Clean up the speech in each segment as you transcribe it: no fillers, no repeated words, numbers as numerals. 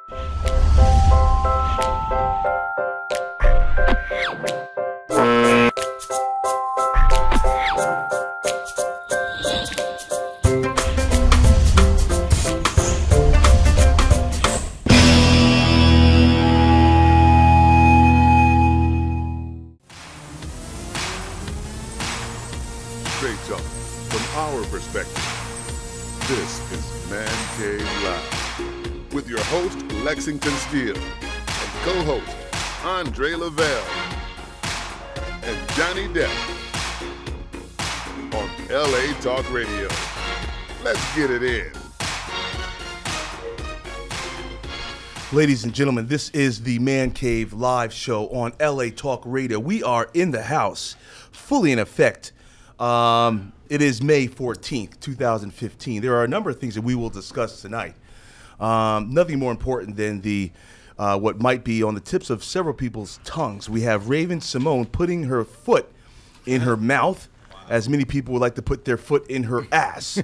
Straight up, from our perspective, this is ManCave Live with your host, Lexington Steele, and co-host, Andre Lavelle, and Johnny Depp on LA Talk Radio. Let's get it in. Ladies and gentlemen, this is the ManCave Live show on LA Talk Radio. We are in the house, fully in effect. It is May 14th, 2015. There are a number of things that we will discuss tonight. Nothing more important than the what might be on the tips of several people's tongues. We have Raven Symone putting her foot in her mouth, as many people would like to put their foot in her ass.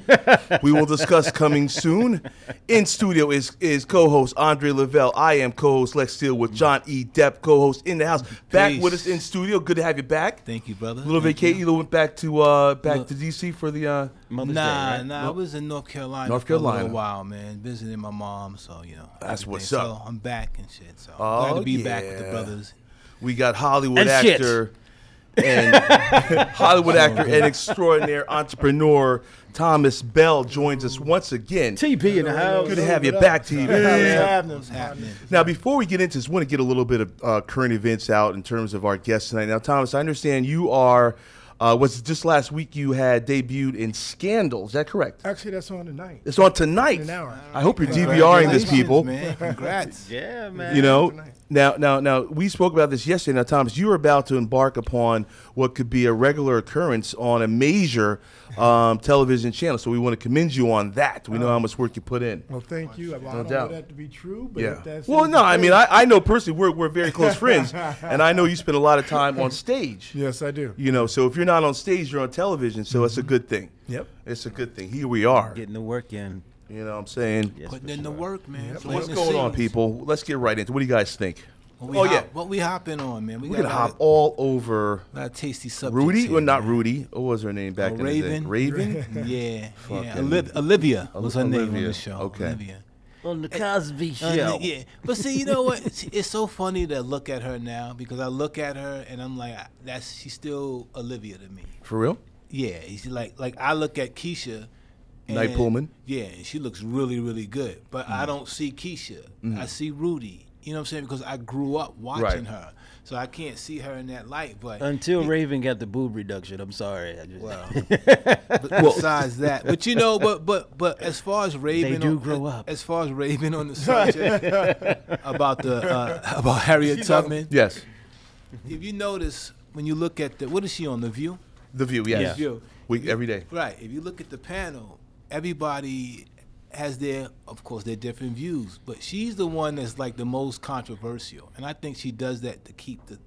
We will discuss coming soon. In studio is co-host Andre Lavelle. I am co-host Lex Steele with John E. Depp, co-host in the house. Back with us in studio. Good to have you back. Thank you, brother. Little vacation. You went back to DC for the Mother's Day, right? Nah, I was in North Carolina for a little while, man, visiting my mom. So that's what's up. So I'm back and shit. So glad to be back with the brothers. We got Hollywood actor. And Hollywood actor and extraordinaire entrepreneur Thomas Bell joins us once again. TP in the house. Good to have you back, TP. What's happening? Now, before we get into this, I want to get a little bit of current events out in terms of our guests tonight. Now, Thomas, I understand you are, was it just last week you had debuted in Scandal? Is that correct? Actually, that's on tonight. It's on tonight. In an hour. I hope you're DVRing this, people. Man. Congrats. Yeah, man. You know, now, we spoke about this yesterday. Now, Thomas, you are about to embark upon what could be a regular occurrence on a major television channel. So we want to commend you on that. We know how much work you put in. Well, thank you. I don't know that to be true, but if that's well, no, I mean, I know personally we're very close friends, and I know you spend a lot of time on stage. Yes, I do. You know, so if you're not on stage, you're on television, so it's a good thing. Yep. It's a good thing. Here we are. Getting the work in. You know what I'm saying? Yes, Putting in the work, man. Yep. So what's going on, people? Let's get right into it. What do you guys think? What we hopping on, man? We're going to hop all over a lot of tasty subjects. Rudy? Here, well, not man. Rudy. What was her name back in the day? Raven? Yeah. Olivia was her name on the show. Okay. Olivia. On the Cosby Show. Yeah. But see, you know what? It's so funny to look at her now because I look at her and I'm like, she's still Olivia to me. For real? Yeah. She's like I look at Keisha. Knight Pullman? Yeah, and she looks really, really good. But I don't see Keisha. I see Rudy. You know what I'm saying? Because I grew up watching her. So I can't see her in that light. But until Raven got the boob reduction, I'm sorry. Besides that. But you know, but as far as Raven, they do grow up. As far as Raven on the subject about Harriet Tubman. Yes. If you notice, when you look at what is she on, The View? The View, yes. Yeah. View. Every day. Right. If you look at the panel, everybody has their different views, but she's the one that's like the most controversial, and I think she does that to keep the.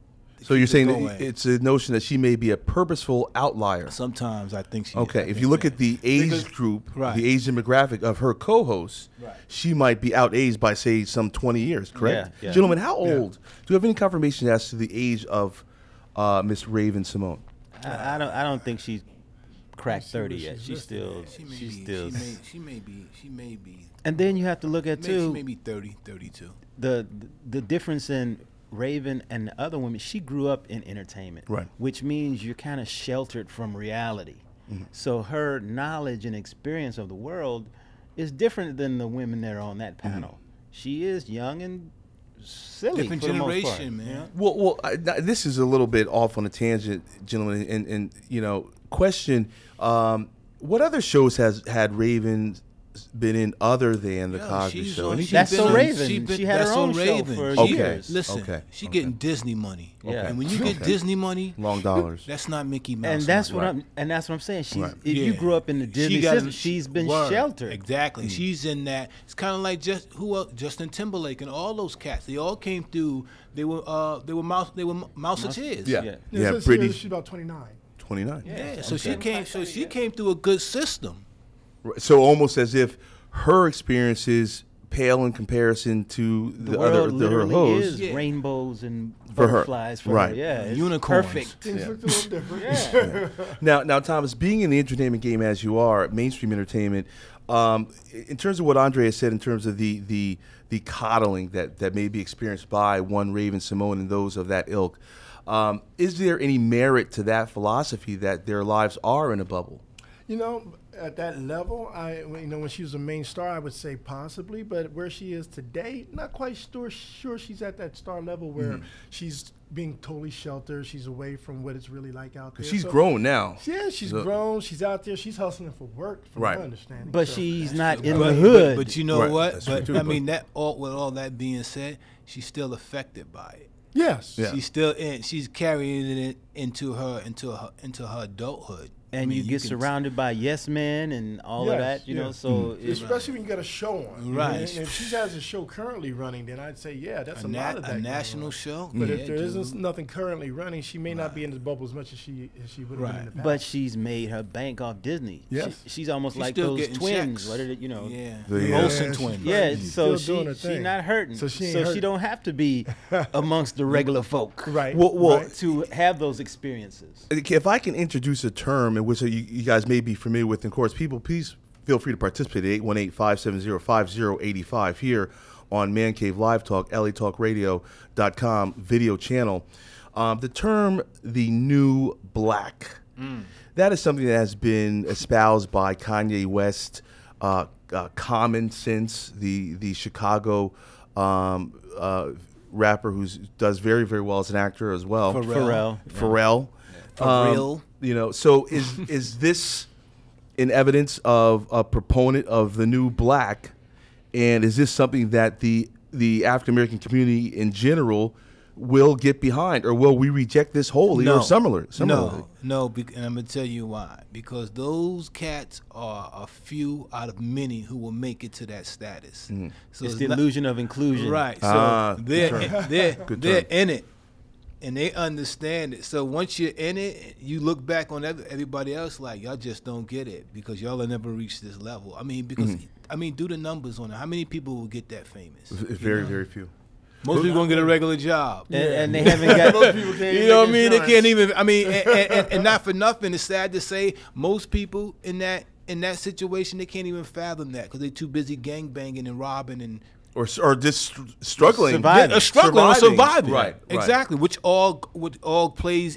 So you're saying that it's a notion that she may be a purposeful outlier. Sometimes I think she. Okay, if you look at the age group, the age demographic of her co-hosts, she might be outaged by say some 20 years. Correct, yeah. Gentlemen, how old? Do you have any confirmation as to the age of Miss Raven Symone? I don't think she's cracked 30 yet. She may be. And then you have to look at too. She may be 30, 32. The difference in Raven and the other women. She grew up in entertainment, right? Which means you're kind of sheltered from reality. So her knowledge and experience of the world is different than the women that are on that panel. She is young and silly. Different for generation, the most part. man. Well, this is a little bit off on a tangent, gentlemen, and question. What other shows has had Raven been in other than the Cosby Show? That's so Raven. She had her own show for years. Listen, she getting Disney money. Yeah. And when you get Disney money, long dollars. That's not Mickey Mouse. And that's what I'm saying. She's if you grew up in the Disney system, she's been sheltered. Exactly. She's in that. It's kind of like Justin Timberlake and all those cats. They all came through. They were Mouseketeers. Yeah. Pretty. She's about 29. 29. Yeah. So she came. So she came through a good system. So almost as if her experiences pale in comparison to The other world literally hoes. is rainbows and For her. butterflies for Right. her. Yeah, it's Unicorns. perfect. Things looked a little different. Now, Thomas, being in the entertainment game as you are, mainstream entertainment, in terms of what Andrea said, in terms of the coddling that may be experienced by one Raven Symone and those of that ilk, is there any merit to that philosophy that their lives are in a bubble? You know, at that level, when she was a main star, I would say possibly, but where she is today, not quite sure she's at that star level where she's being totally sheltered. She's away from what it's really like out there. She's grown now. Yeah, she's grown. She's out there. She's hustling for work, from my understanding. But So- she's not in the hood. But you know Right, what? that's But true, too, I mean, with all that being said, she's still affected by it. Yes. Yeah. She's still she's carrying it into her adulthood. And I mean, you get can- surrounded by yes men and all of Yes, that, you know. yeah. So it's Especially when you got a show on. Right. And if she has a show currently running, then I'd say, yeah, that's a, a, lot of that. a going national on. show. But Yeah, if there dude. isn't nothing currently running, she may not be in the bubble as much as she would have been in the past. but she's made her bank off Disney. Yes. She's almost She's like still those getting twins. checks. What did it, you know? Yeah, The, Olsen she's twins. Yeah, She's so still doing her she's thing. not hurting. So she ain't she hurting. don't have to be amongst the regular folk. Right. Well, right. To have those experiences. if I can introduce a term in which you guys may be familiar with, and of course, people, please feel free to participate at 818-570-5085 here on ManCave Live Talk, LATalkRadio.com video channel. The term "the new black," that is something that has been espoused by Kanye West, Common since the Chicago rapper who does very, very well as an actor as well. Pharrell. Pharrell. For real. You know, so is this an evidence of a proponent of the new black, and is this something that the African American community in general will get behind, or will we reject this wholly or similarly? No, and I'm gonna tell you why. Because those cats are a few out of many who will make it to that status. So It's the not- illusion of inclusion. right? So they're in it, and they understand it. So once you're in it, you look back on everybody else like y'all just don't get it because y'all will never reach this level. I mean, because I mean, do the numbers on it. How many people will get that famous? Very, very few. Most people gonna get a regular job. And they haven't got Most people can't You even know what I make mean? They insurance. can't even. I mean, and not for nothing. It's sad to say, most people in that situation, they can't even fathom that because they're too busy gangbanging and robbing and Or just struggling. Surviving. struggling or surviving. Right. Exactly. Which all plays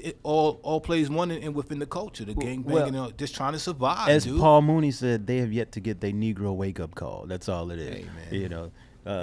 one in within the culture. The gangbanging, and just trying to survive. As dude. Paul Mooney said, they have yet to get their Negro wake-up call. That's all it is. Hey, man. You know,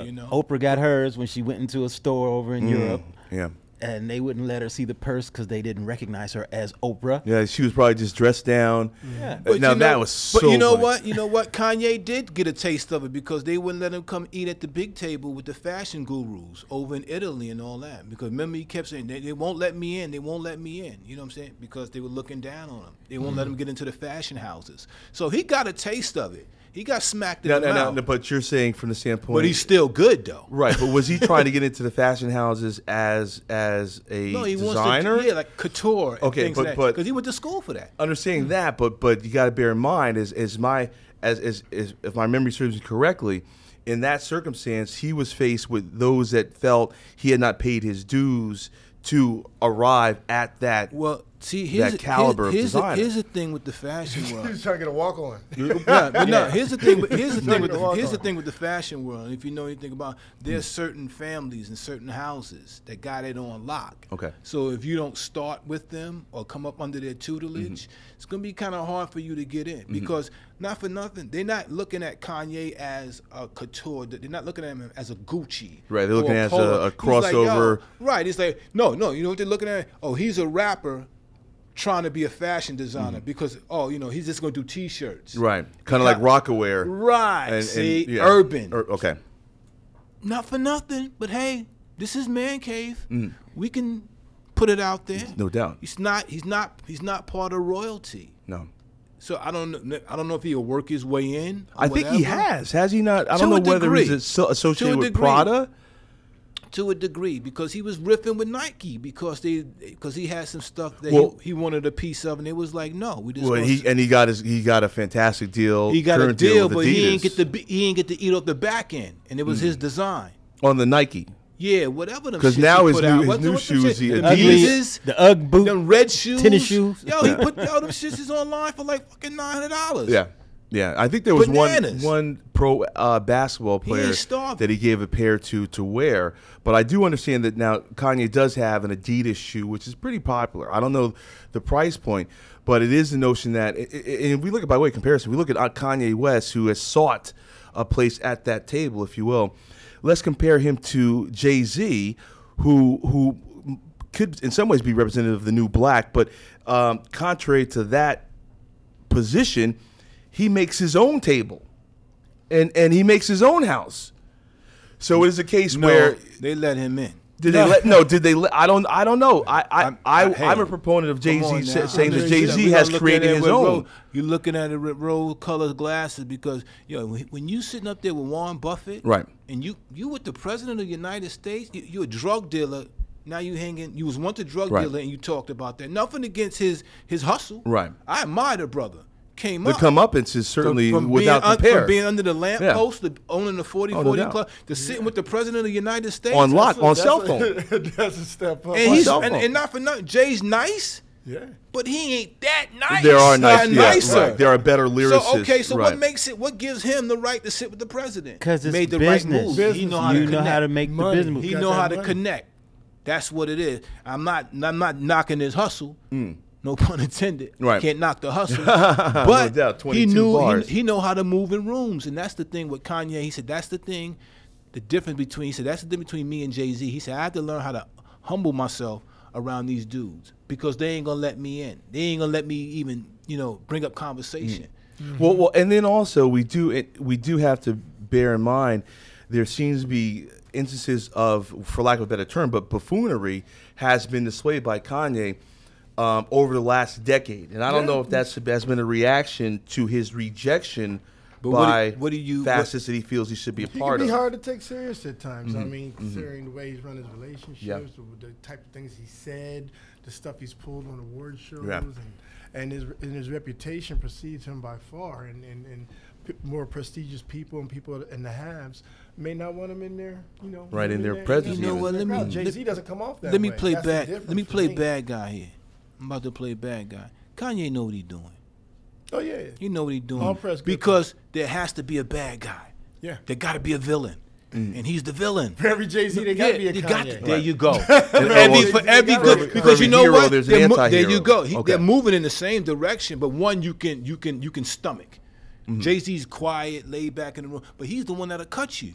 You know? Oprah got hers when she went into a store over in Europe, Yeah. and they wouldn't let her see the purse because they didn't recognize her as Oprah. Yeah, she was probably just dressed down. Yeah. But Now you know- that was so But you know funny. what? You know what? Kanye did get a taste of it because they wouldn't let him come eat at the big table with the fashion gurus over in Italy and all that. Because remember, he kept saying they won't let me in. They won't let me in. You know what I'm saying? Because they were looking down on him. They won't let him get into the fashion houses. So he got a taste of it. He got smacked in the mouth. No, but you're saying from the standpoint, But he's still good though. right. But was he trying to get into the fashion houses as a No, he designer? wants to, like couture. And Okay, things but- like but- because he went to school for that. Understanding that, but you got to bear in mind, as if my memory serves me correctly, in that circumstance, he was faced with those that felt he had not paid his dues to arrive at that. Well, see, here's caliber of designer. here's the thing with the fashion world. He's trying to get a walk on. Yeah, but no. Here's the thing. Here's the thing with Walk here's on. the thing with the fashion world. And if you know anything about, there's certain families and certain houses that got it on lock. Okay. So if you don't start with them or come up under their tutelage, it's gonna be kind of hard for you to get in because not for nothing, they're not looking at Kanye as a couture. They're not looking at him as a Gucci. Right, they're looking or at Polo. a He's like, yo, crossover. right. It's like no. You know what they're looking at? Oh, he's a rapper trying to be a fashion designer because he's just gonna do T-shirts. Right, kind of like Rockaware. Right. See, yeah. urban. Okay. Not for nothing, but hey, this is ManCave. We can put it out there. No doubt. He's not part of royalty. No. So I don't know if he'll work his way in. Or I think he whatever. has. Has he not? I To don't a know whether degree. he's associated To a with degree. Prada. to a degree, because he was riffing with Nike because he had some stuff that he wanted a piece of, and it was like, no, we just. Well, he got a fantastic deal. He got a deal, but he ain't Adidas get to eat off the back end, and it was his design. on the Nike. Yeah, whatever them. Because shits now he his put new out. his What's new them shoes, shit? the Them Adidas. Yeezys, The UGG boot, them red shoes, tennis shoes. Yo, he put all them shits is online for like fucking $900. Yeah. Yeah, I think there was Bananas. one pro basketball player ain't starving. that he gave a pair to wear. But I do understand that now Kanye does have an Adidas shoe, which is pretty popular. I don't know the price point, but it is the notion that, and if we look at, by way of comparison, we look at Kanye West, who has sought a place at that table, if you will. Let's compare him to Jay-Z, who could in some ways be representative of the new black, but contrary to that position, he makes his own table, and he makes his own house. So it is a case where they let him in. did they let? No, did they? I don't know. I'm hey, a proponent of Come on Jay-Z now. saying that We Jay-Z gotta has look created at it his with own. You're looking at it with rose-colored glasses because when you sitting up there with Warren Buffett, Right. and you with the president of the United States, you a drug dealer. Now you hanging. You was once a drug Right. dealer, and you talked about that. Nothing against his hustle. Right. I admire the brother. Came The up. comeuppance is certainly From without being compare. From being under the lamppost, to owning the 40/40 doubt. club, to sitting with the president of the United States. On lock, on That's cell a- phone. That's a step up. And On he's cell phone. and not for nothing. Jay's nice, Yeah. but he ain't that nice. There are nice, Not yeah, nicer. right. There are better lyricists. So okay, so right. what gives him the right to sit with the president? Because it's made the business. right move. He know how you to know how connect. to make Money. the business. He got know that how to money. connect. That's what it is. I'm not knocking his hustle. No pun intended. Right. Can't knock the hustle. But doubt, he 22 knew bars. he know how to move in rooms, and that's the thing with Kanye. He said that's the thing, the difference between. He said that's the difference between me and Jay-Z. He said I have to learn how to humble myself around these dudes because they ain't gonna let me in. They ain't gonna let me even bring up conversation. Well, and then also we do have to bear in mind there seems to be instances of, for lack of a better term, but buffoonery has been displayed by Kanye over the last decade, and I don't know if that's been a reaction to his rejection But by what do you- facets that he feels he should be a He part can be of. hard to take serious at times. I mean, considering the way he's run his relationships, Yeah. the type of things he said, the stuff he's pulled on award shows, Yeah. and his reputation precedes him by far. And more prestigious people and people in the haves may not want him in there. Right, in their presence You know even. what? Let me- Jay-Z doesn't come off that Let me way. play That's the bad. difference Let me for play bad guy here. I'm about to play bad guy. Kanye know what he's doing. Oh yeah. He know what he's doing All press good because there has to be a bad guy. Yeah. There got to be a villain, and he's the villain. For every Jay-Z, they got to be a you Kanye. got to, there you go. well, for every for good, every- because for you every know hero, what? there's an There anti-hero. you go. Okay. They're moving in the same direction, but one you can stomach. Jay-Z's quiet, laid back in the room, but he's the one that'll cut you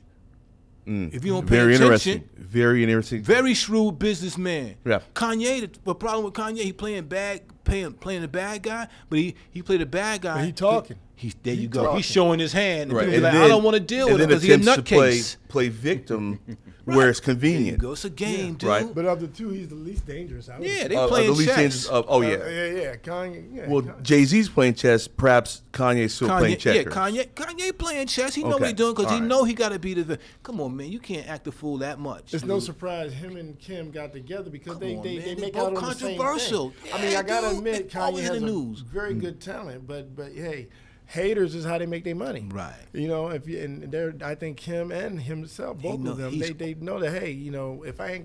if you don't pay Very attention. interesting. Very interesting. Very shrewd businessman. Yeah. Kanye, the problem with Kanye, he playing the bad guy, but he played a bad guy. But he talking. There He you go. talking. He's showing his hand. And Right. people be And like, then- I don't want to deal with and him then because he's a attempts to nutcase. play victim where it's There you convenient. go. It's a game, dude. Right. But of the two, he's the least dangerous. I would Yeah, say. they playing the least chess. chances of, oh yeah. Yeah. Kanye. Yeah, Well, Kanye. Jay-Z's playing chess. Perhaps Kanye's still playing checkers. Kanye playing chess. He know what Okay. he's doing because All he right. know he got to be the. Come on, man, you can't act the fool that much. It's no surprise him and Kim got together because they on, man. they They make both out on the same controversial. thing. I mean, Yeah, I gotta dude, admit, they always Kanye has in the a news. very good talent, but hey, haters is how they make their money. Right. And they're, I think Kim and himself, both know of them, he's- they know that hey, if I don't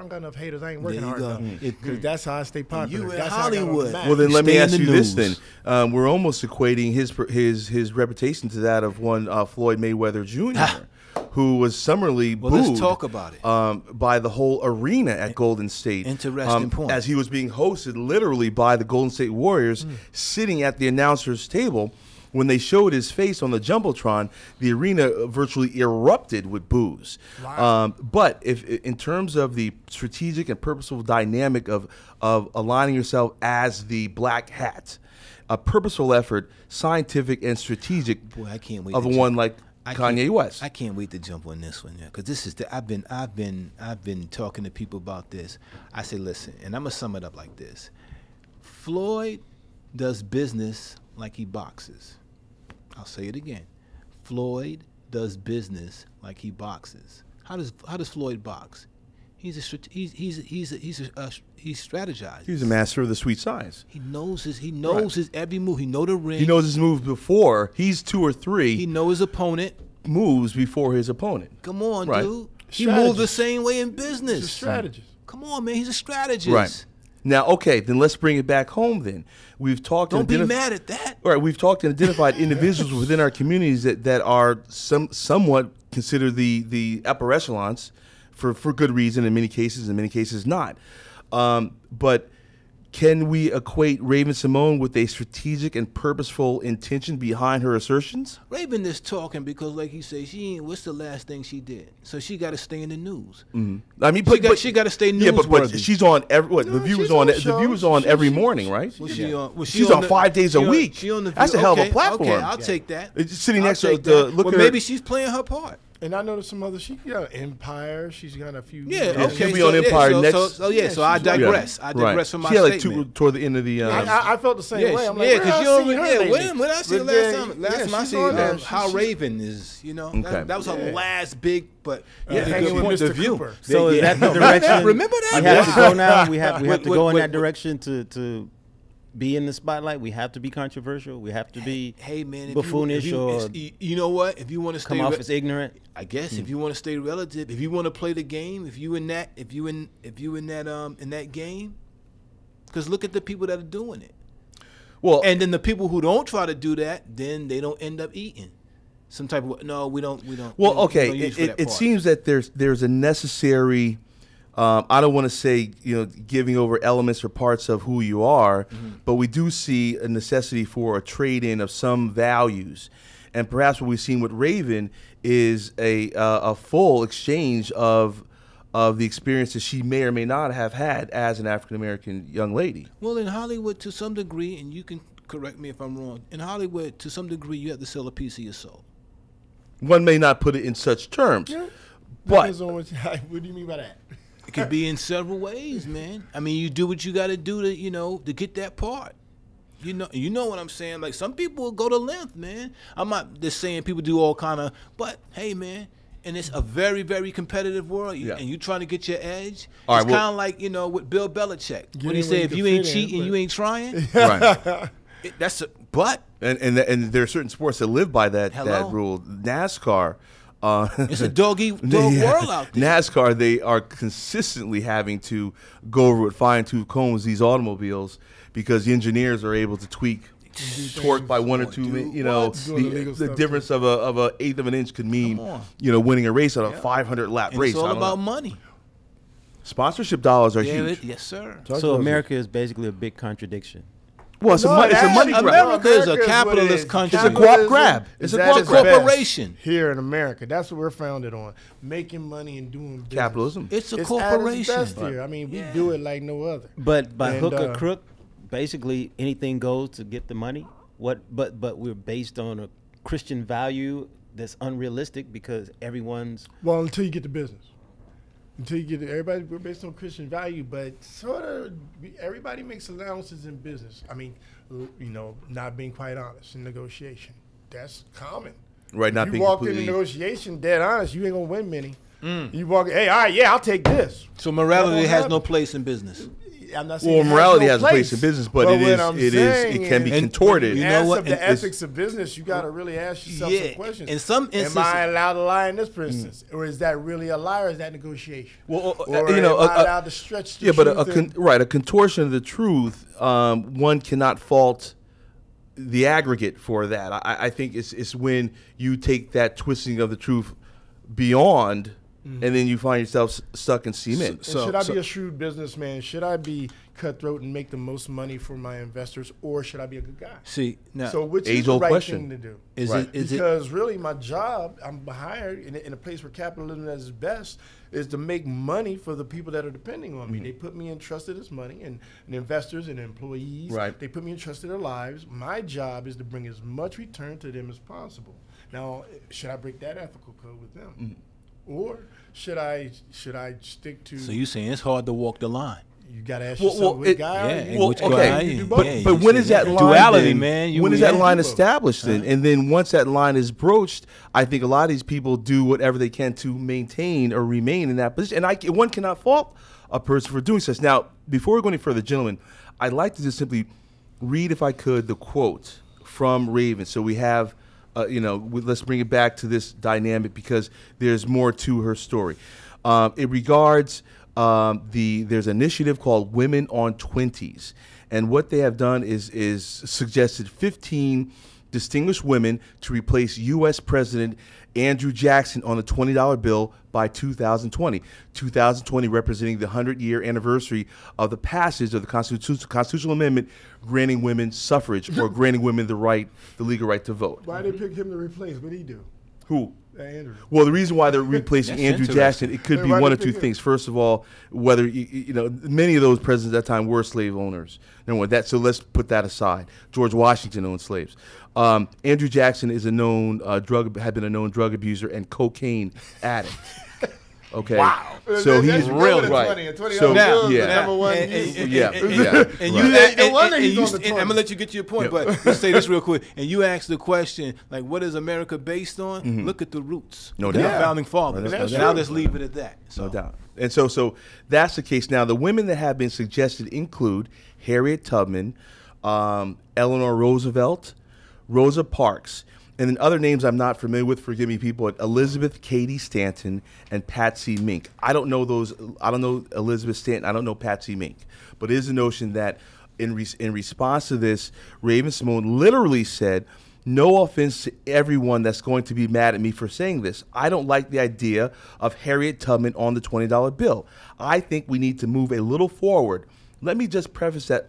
got enough haters, I ain't working There you hard go. enough. Because that's how I stay popular. You in That's how I got on the Hollywood. map. Well, then let me Stay in ask the you this news. then. We're almost equating his reputation to that of one Floyd Mayweather Jr., who was summarily Well, booed let's talk about it. by the whole arena at Golden State. Interesting point. As he was being hosted literally by the Golden State Warriors, sitting at the announcer's table. When they showed his face on the Jumbotron, the arena virtually erupted with boos. Wow. But if in terms of the strategic and purposeful dynamic of aligning yourself as the black hat, a purposeful effort, scientific and strategic, Boy, I can't wait of to one jump. like I Kanye can't- West. I can't wait to jump on this one, yeah, because this is I've been talking to people about this. I say, listen, and I'm gonna sum it up like this: Floyd does business like he boxes. I'll say it again: Floyd does business like he boxes. How does Floyd box? He strategizes. He's a master of the sweet science. He knows his every move. He know the ring. He knows his moves before. He's 2 or 3. He know his opponent. Moves before his opponent. Come on, Right. dude. He moves the same way in business. He's a strategist. Come on, man. He's a strategist. Right. Now, okay, then let's bring it back home then. We've talked. Don't be mad at that. All right, we've talked and identified individuals within our communities that are somewhat considered the upper echelons for good reason in many cases not. But can we equate Raven Symone with a strategic and purposeful intention behind her assertions? Raven is talking because, like you say, she ain't. What's the last thing she did? So she got to stay in the news. I mean, she got to stay newsworthy. Yeah, but she's on every. What the view is on? The view is on every morning, right? She's on 5 days a week. That's a hell of a platform. Okay, I'll take that. It's sitting next to the look. Well, maybe she's playing her part. And I know there's some other. She got Empire. She's got a few. Yeah, okay. She'll be on Empire next. So I digress. I digress from my statement. She had like toward the end of the. I felt the same way. I'm like, because you don't. When I see her last time, I see how Raven is. You know, that was her last big. But hanging with Mr. Cooper. So is that the direction? Remember that? We have to go now. We have to go in that direction to be in the spotlight. We have to be controversial. We have to be buffoonish or you know what? If you want to stay come off as ignorant, I guess if you want to stay relative, if you want to play the game, if you in that game, because look at the people that are doing it. Well, and then the people who don't try to do that, then they don't end up eating some type of. No, we don't. Well, okay. It seems that there's a necessary. I don't want to say, giving over elements or parts of who you are, but we do see a necessity for a trade-in of some values. And perhaps what we've seen with Raven is a full exchange of the experiences she may or may not have had as an African-American young lady. Well, in Hollywood, to some degree, and you can correct me if I'm wrong, in Hollywood, to some degree, you have to sell a piece of your soul. One may not put it in such terms. Yeah. But what do you mean by that? It could be in several ways, man. I mean, you do what you got to do to get that part. You know what I'm saying? Like, some people will go to length, man. I'm not just saying people do all kind of, but hey, man, and it's a very, very competitive world, and you trying to get your edge. All it's kind of like, with Bill Belichick when he said, if you ain't cheating, you ain't trying. Right. And there are certain sports that live by that rule. NASCAR. It's a dog world out there. NASCAR, they are consistently having to go over with fine-tooth combs these automobiles because the engineers are able to tweak torque by 1 or 2. The difference of a eighth of an inch could mean winning a race on a 500-lap race. It's all about money. Sponsorship dollars are huge. Yes, sir. So America is basically a big contradiction. Well, it's a money grab. America is a capitalist country. It's a guap grab. It's a guap corporation. Here in America, that's what we're founded on: making money and doing business. Capitalism. It's a corporation. At its best here. I mean, we do it like no other. But by hook or crook, basically anything goes to get the money. But we're based on a Christian value that's unrealistic because everyone's until you get the business. Until you get it, everybody, we're based on Christian value, but sort of everybody makes allowances in business. I mean, not being quite honest in negotiation. That's common. Right, not being completely. You walk in a negotiation dead honest, you ain't gonna win many. You walk, hey, all right, I'll take this. So morality has no place in business. I'm not saying morality has a place in business, but it can be contorted. You know what? The ethics of business, you got to really ask yourself some questions. In some instances, am I allowed to lie in this, for instance, or is that really a lie, or is that negotiation? Well, or am I allowed to stretch the truth? But a contortion of the truth, one cannot fault the aggregate for that. I think it's when you take that twisting of the truth beyond. And then you find yourself stuck in cement. Should I be a shrewd businessman? Should I be cutthroat and make the most money for my investors, or should I be a good guy? So which is the right thing to do? Because really, my job, I'm hired in a place where capitalism at its best is to make money for the people that are depending on me. They put me in trust of this money, and investors and employees. Right. They put me in trust of their lives. My job is to bring as much return to them as possible. Now, should I break that ethical code with them? Or should I stick to? So you're saying it's hard to walk the line? You gotta ask Well, yourself, which guy? yeah, are you? well, which okay. guy? You do But, both. Yeah, but you when should- is that yeah. line? Duality, then- man. When is that line both. established? Then, and then once that line is broached, I think a lot of these people do whatever they can to maintain or remain in that position. And one cannot fault a person for doing such. Now, before we go any further, gentlemen, I'd like to just simply read, if I could, the quote from Raven. So we have, let's bring it back to this dynamic because there's more to her story. It regards there's an initiative called Women on 20s. And what they have done is suggested 15 distinguished women to replace U.S. President Andrew Jackson on the $20 bill by 2020. 2020 representing the 100-year anniversary of the passage of the constitutional amendment granting women suffrage or granting women the legal right to vote. Why did they pick him to replace? What did he do? Who? Andrew. Well, the reason why they're replacing That's Andrew interesting. Jackson, it could Wait, be why one they of two pick him? things. First of all, whether many of those presidents at that time were slave owners. Number one, so let's put that aside. George Washington owned slaves. Andrew Jackson is had been a known drug abuser and cocaine addict. Okay. Wow. So he's real right. right. $20 So Now, yeah. number one. and Yeah. you Right. No wonder he's on the and I'm 20. gonna let you get to your point, Yeah. but let's say this real quick. And you asked the question, like, what is America based on? Look at the roots. No Look at doubt. the founding fathers. That's Now true. let's leave it at that. So. No doubt. And so that's the case. Now, the women that have been suggested include Harriet Tubman, Eleanor Roosevelt, Rosa Parks, and then other names I'm not familiar with, forgive me, people, Elizabeth Cady Stanton and Patsy Mink. I don't know those. I don't know Elizabeth Stanton. I don't know Patsy Mink. But it is a notion that in response to this, Raven Symone literally said, no offense to everyone that's going to be mad at me for saying this. I don't like the idea of Harriet Tubman on the $20 bill. I think we need to move a little forward. Let me just preface that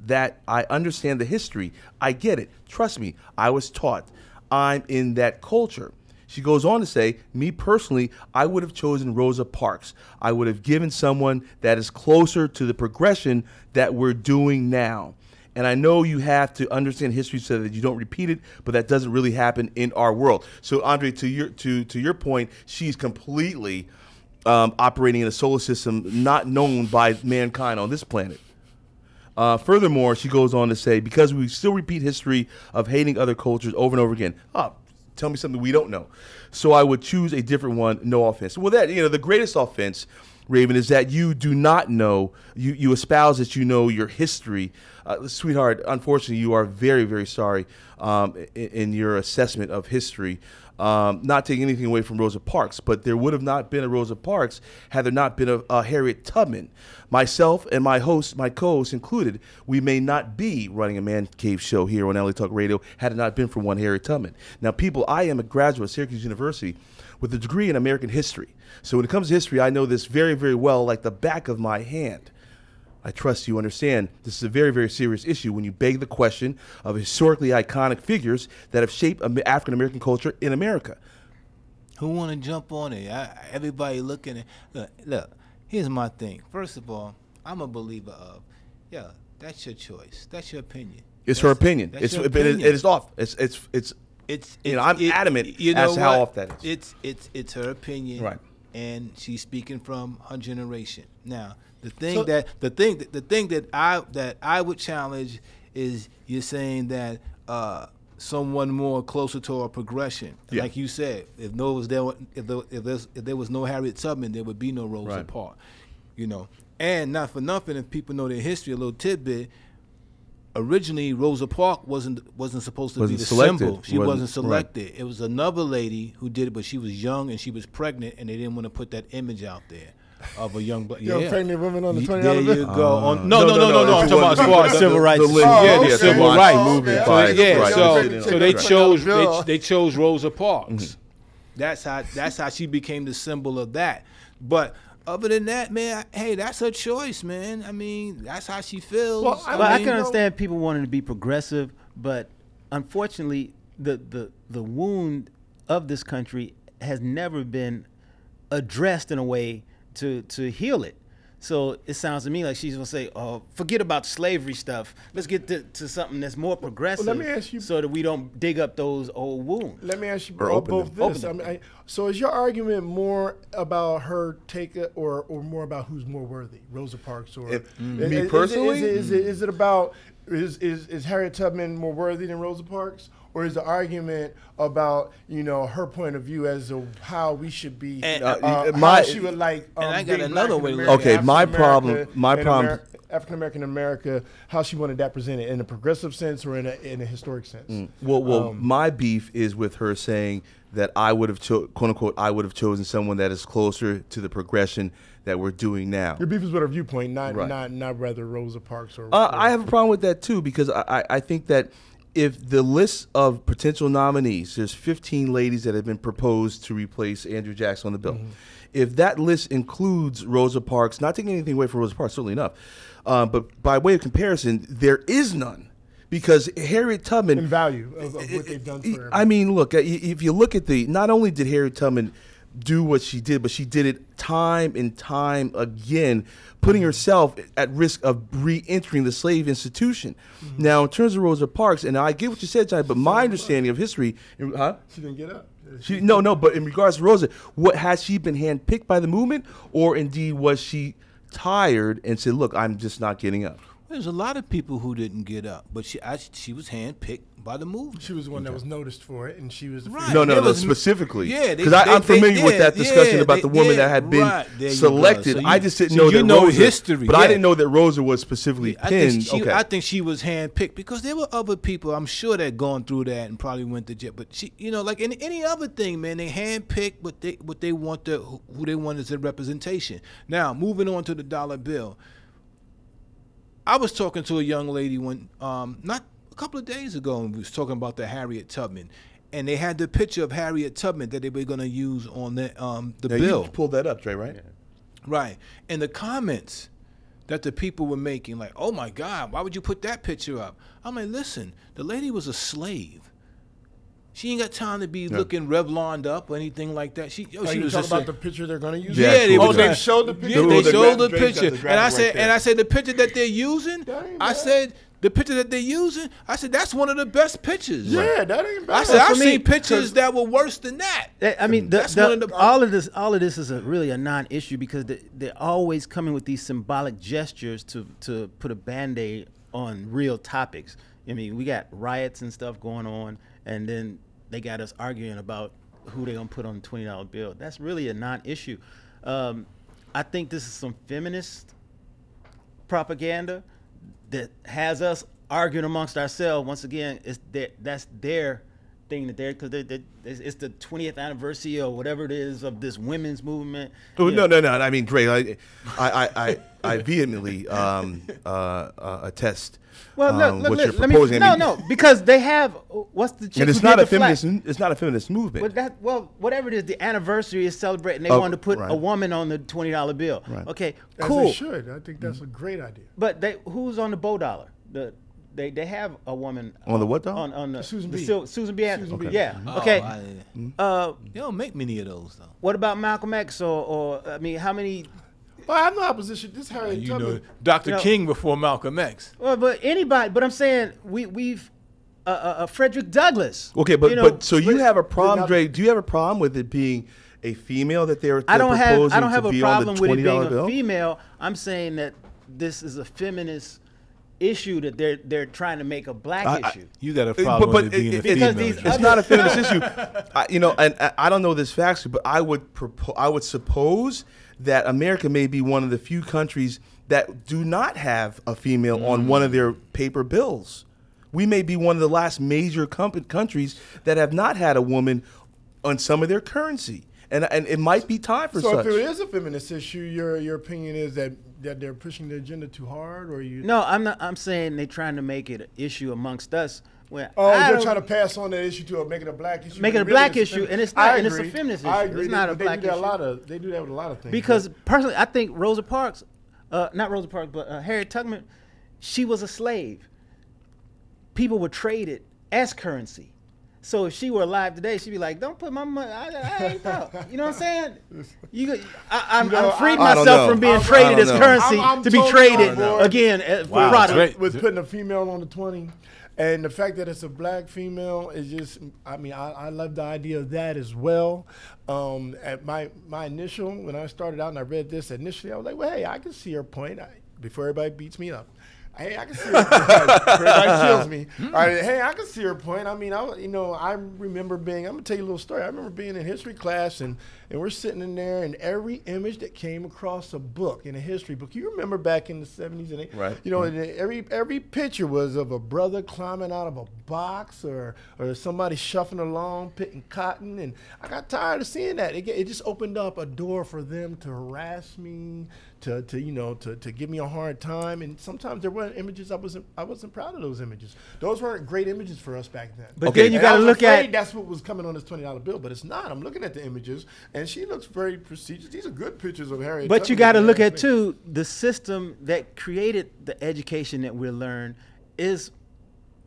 that I understand the history. I get it. Trust me, I was taught. I'm in that culture. She goes on to say, me personally, I would have chosen Rosa Parks. I would have given someone that is closer to the progression that we're doing now. And I know you have to understand history so that you don't repeat it, but that doesn't really happen in our world. So, Andre, to your point, she's completely operating in a solar system not known by mankind on this planet. Furthermore, she goes on to say, because we still repeat history of hating other cultures over and over again. Tell me something we don't know. So I would choose a different one, no offense. Well, the greatest offense, Raven, is that you do not know, you espouse that you know your history. Sweetheart, unfortunately, you are very, very sorry in your assessment of history. Not taking anything away from Rosa Parks, but there would have not been a Rosa Parks had there not been a Harriet Tubman. Myself and my co-host included, we may not be running a Man Cave show here on LA Talk Radio had it not been for one Harriet Tubman. Now, people, I am a graduate of Syracuse University with a degree in American history. So when it comes to history, I know this very, very well, like the back of my hand. I trust you understand this is a very, very serious issue when you beg the question of historically iconic figures that have shaped African-American culture in America. Who want to jump on it? Everybody looking at look. Here's my thing. First of all, I'm a believer of, that's your choice. That's your opinion. It's her opinion. That's your It is off. I'm adamant as to how off that is. It's her opinion, Right. And she's speaking from her generation. Now, the thing that I would challenge is you're saying that someone more closer to our progression. Yeah. Like you said, if there was no Harriet Tubman, there would be no Rosa Right. Parks. And not for nothing, if people know their history, a little tidbit. Originally, Rosa Parks wasn't supposed to be the selected. symbol. She wasn't Right. selected. It was another lady who did it, but she was young and she was pregnant, and they didn't want to put that image out there of a young black. Young pregnant women on the $20 There bill? you go. No, No. I'm talking about as far as Civil rights. civil rights movement. okay. So, Right, yeah, right. so they Right. chose they chose Rosa Parks. That's how she became the symbol of that. But other than that, man, hey, that's her choice, man. I mean, that's how she feels. Well, I mean, can understand people wanting to be progressive, but unfortunately, the wound of this country has never been addressed in a way to heal it. So it sounds to me like she's gonna say, "Oh, forget about slavery stuff. Let's get to something that's more progressive." Well, let me ask you, so that we don't dig up those old wounds. Let me ask you Or both this. So is your argument more about her or more about who's more worthy, Rosa Parks or me personally? Is it about is Harriet Tubman more worthy than Rosa Parks? Or is the argument about her point of view as to how we should be, how she would like? And I got another way. Okay, my problem. African American America, how she wanted that presented in a progressive sense or in a historic sense. Well, my beef is with her saying that I would have quote unquote I would have chosen someone that is closer to the progression that we're doing now. Your beef is with her viewpoint, not rather Rosa Parks or. I have a problem with that too because I think that. If the list of potential nominees, there's 15 ladies that have been proposed to replace Andrew Jackson on the bill. If that list includes Rosa Parks, not taking anything away from Rosa Parks, certainly enough, but by way of comparison, there is none. Because Harriet Tubman... In value of what they've done for everybody. I mean, look, if you look at not only did Harriet Tubman do what she did, but she did it time and time again, putting herself at risk of re-entering the slave institution. Now, in terms of Rosa Parks, and I get what you said, John, but my understanding of history, She didn't get up. No, but in regards to Rosa, has she been handpicked by the movement, or indeed was she tired and said, "Look, I'm just not getting up"? There's a lot of people who didn't get up, but she was handpicked by the movement. She was the one that was noticed for it, and she was the Right. No, specifically. Yeah, because I'm familiar with that discussion about the woman that had been selected. So I just didn't know that Rosa, history, but I didn't know that Rosa was specifically pinned. I think she was handpicked because there were other people, I'm sure, that gone through that and probably went to jail. But she, like in any other thing, man, they handpicked what they want who they want as a representation. Now, moving on to the dollar bill. I was talking to a young lady not a couple of days ago, and we was talking about the Harriet Tubman, and they had the picture of Harriet Tubman that they were going to use on the bill. You pulled that up, Dre, right? Yeah. Right, and the comments that the people were making, like, "Oh my God, why would you put that picture up?" I'm like, listen, the lady was a slave. She ain't got time to be looking Revloned up or anything like that. She was talking about the picture they're going to use. Yeah, they showed the picture. Yeah, they showed the picture, and I said the picture that they're using. I said that's one of the best pictures. Yeah, that ain't bad. I said I've seen pictures that were worse than that. I mean, all of this is really a non-issue because they're always coming with these symbolic gestures to put a Band-Aid on real topics. I mean, we got riots and stuff going on, and then they got us arguing about who they're going to put on the $20 bill. That's really a non-issue. I think this is some feminist propaganda that has us arguing amongst ourselves. Once again, that's their thing because it's the 20th anniversary or whatever it is of this women's movement. Oh, no. I mean, Dre, I vehemently attest. Well, what you're proposing. Because they have what's the chick and it's not a feminist. It's not a feminist movement. But whatever it is, the anniversary is celebrating. They wanted to put a woman on the $20 bill. Right. Okay, as cool. They should. I think that's a great idea. But who's on the $Bow dollar? They have a woman on the what dollar? On the Susan B. Susan B. Susan B. Yeah. Oh, okay. They don't make many of those though. What about Malcolm X or I mean, how many? Well, I have no opposition. This Harriet Tubman. Dr. King before Malcolm X. Well, but anybody. But I'm saying we've Frederick Douglass. Okay, but so you have a problem, Dre? Do you have a problem with it being a female that they're proposing I don't have to a be on the problem with it being bill? a female. I'm saying that this is a feminist issue that they're trying to make a black issue. You got a problem with it being a female. It's not a feminist issue. And I don't know this factually, but I would suppose that America may be one of the few countries that do not have a female on one of their paper bills. We may be one of the last major countries that have not had a woman on some of their currency. And it might be time for such. So if it is a feminist issue, your opinion is that they're pushing the agenda too hard, or you? No, I'm not. I'm saying they're trying to make it an issue amongst us. They're trying to pass on that issue to make it a black issue. Make it a black issue, and it's not. And it's a feminist issue. I agree. It's not a black issue. They do that with a lot of things. Because personally, I think Rosa Parks, not Rosa Parks, but Harriet Tubman, she was a slave. People were traded as currency. So if she were alive today, she'd be like, "Don't put my money. I ain't thought." You know what I'm saying? I'm freed myself from being traded as currency to be totally traded again for product. With putting a female on the 20. And the fact that it's a black female is just, I mean, I love the idea of that as well. At my initial, when I started out and I read this initially, I was like, well, hey, I can see her point. Before everybody beats me up. Hey, I can see her point. Everybody kills me. All right, hey, I can see her point. I mean, I remember being, I'm going to tell you a little story. I remember being in history class and we're sitting in there and every image that came across a book, in a history book, you remember back in the 70s and 80s, right. You know, and every picture was of a brother climbing out of a box or somebody shuffling along, picking cotton. And I got tired of seeing that. It just opened up a door for them to harass me, to give me a hard time. And sometimes there were images I wasn't proud of those images. Those weren't great images for us back then. But then you got to look at, that's what was coming on this $20 bill, but it's not. I'm looking at the images and she looks very prestigious. These are good pictures of Harriet Tubman. But you got to look at too, the system that created the education that we learn is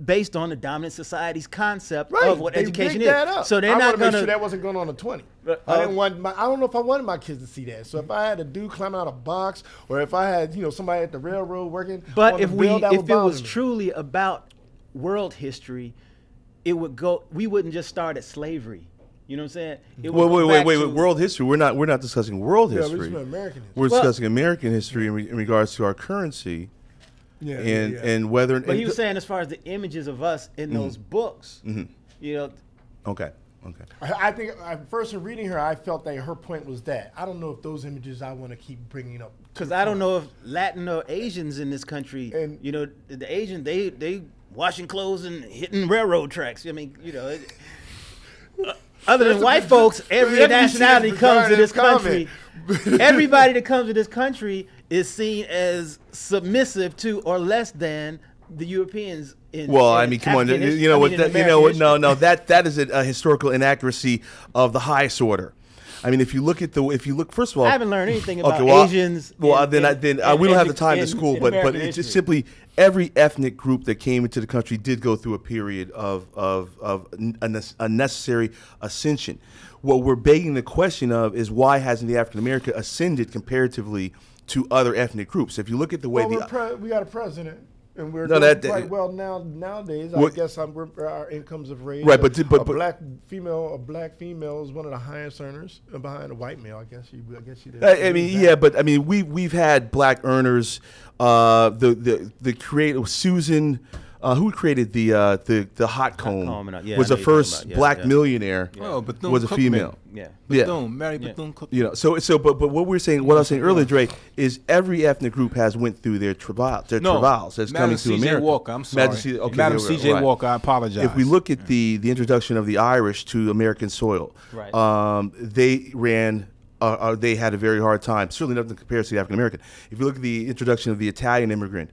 based on the dominant society's concept of what education is. So they're not going to make sure that wasn't going on the 20. I didn't want I don't know if I wanted my kids to see that. So if I had a dude climbing out a box, or if I had somebody at the railroad working, but if it was truly about world history, it would go. We wouldn't just start at slavery. You know what I'm saying? Wait. World history. We're not discussing world history. We're American history. We're discussing American history in regards to our currency. And whether. But he was saying as far as the images of us in those books, Okay. I think first in reading her, I felt that her point was that. I don't know if those images I want to keep bringing up. Because I don't know if Latin or Asians in this country, the Asian, they washing clothes and hitting railroad tracks. I mean, other than white folks, every nationality comes to this country. Everybody that comes to this country is seen as submissive to or less than the Europeans. I mean, come on, that is a historical inaccuracy of the highest order. I mean, if you look first of all, I haven't learned anything about Asians. We don't have the time to school, but it's just simply every ethnic group that came into the country did go through a period of a necessary ascension. What we're begging the question of is why hasn't the African American ascended comparatively to other ethnic groups? If you look at the way we got a president. And we're doing quite well nowadays. I guess our incomes have raised. Right, but a black female is one of the highest earners behind a white male. I guess she did. We've had black earners. The creator Susan, who created the hot comb, was the first black millionaire. Was a female. Mary Bethune-Cookman. But what I was saying earlier, Dre, is every ethnic group has went through their travails as coming to America. Walker, I'm sorry. Madam C.J. Walker, I apologize. If we look at the introduction of the Irish to American soil, they ran. They had a very hard time. Certainly nothing compared to the African American. If you look at the introduction of the Italian immigrant